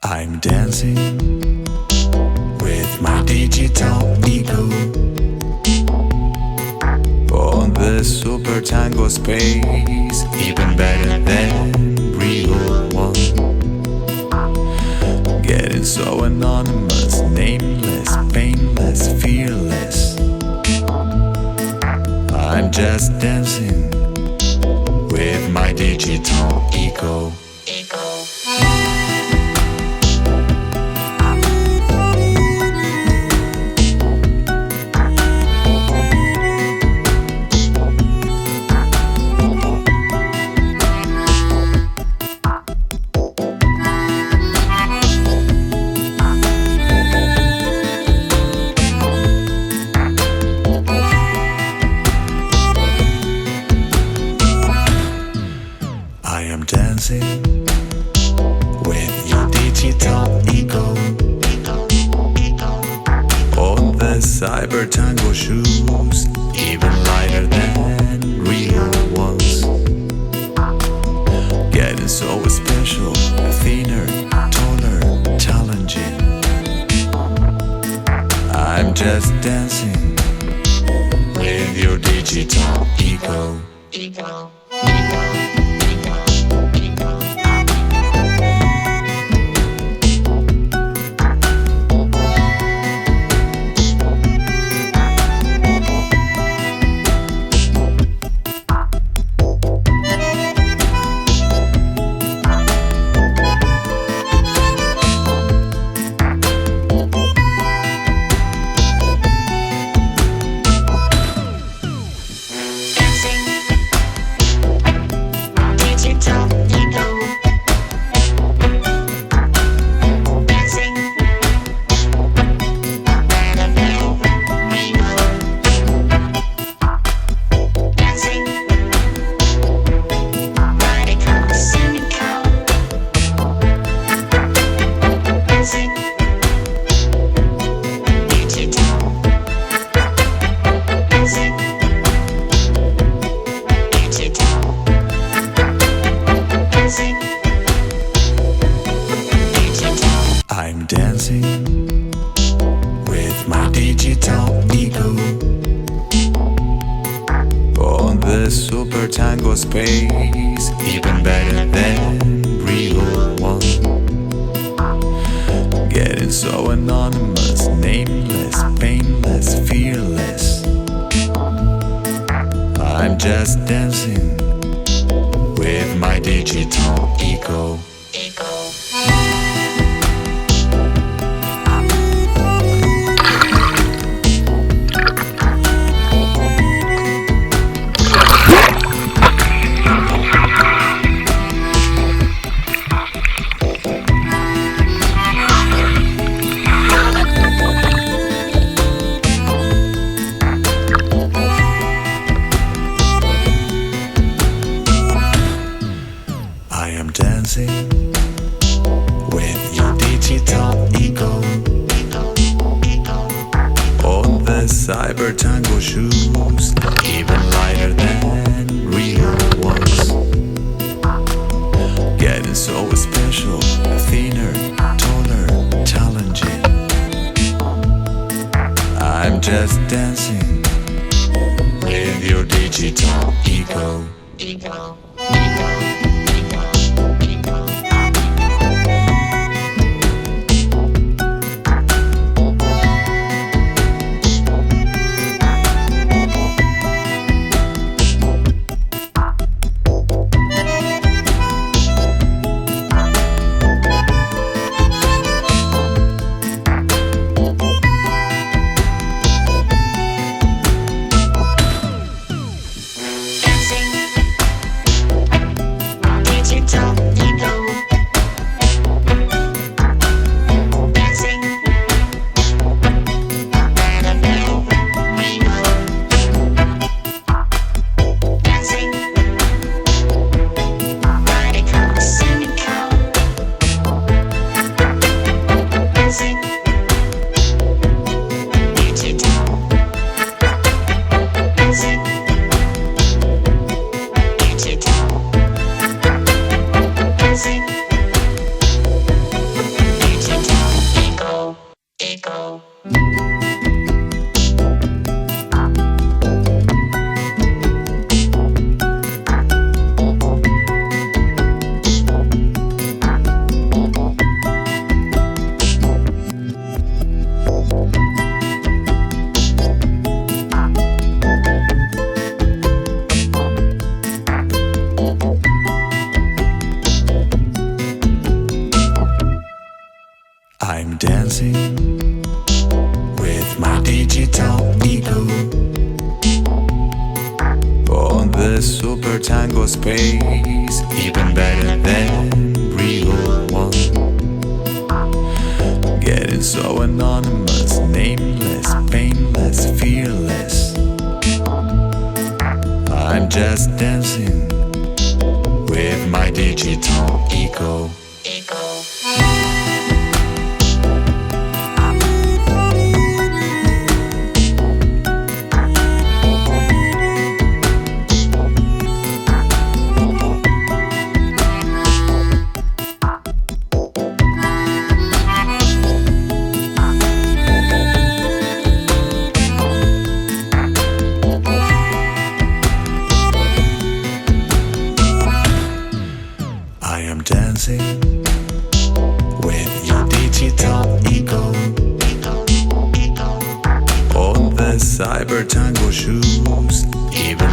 I'm dancing with my digital ego on the super tango space, even better than real one. Getting so anonymous, nameless, painless, fearless. I'm just dancing with my digital ego. I am dancing with your digital ego on the cyber tango shoes, even lighter than real ones. Getting so special, thinner, taller, challenging. I'm just dancing with your digital ego. I'm dancing with my digital ego on the super tango space, even better than real one. Getting so anonymous, nameless, painless, fearless. I'm just dancing with my digital ego. I am dancing with your digital ego on the cyber tango shoes, even lighter than real ones. Getting so special, thinner, taller, challenging. I'm just dancing with your digital ego. I'm dancing with my digital ego on the super tango space, even better than real one. Getting so anonymous, nameless, painless, fearless. I'm just dancing with my digital ego. I am dancing with your digital ego on the cyber tango shoes, even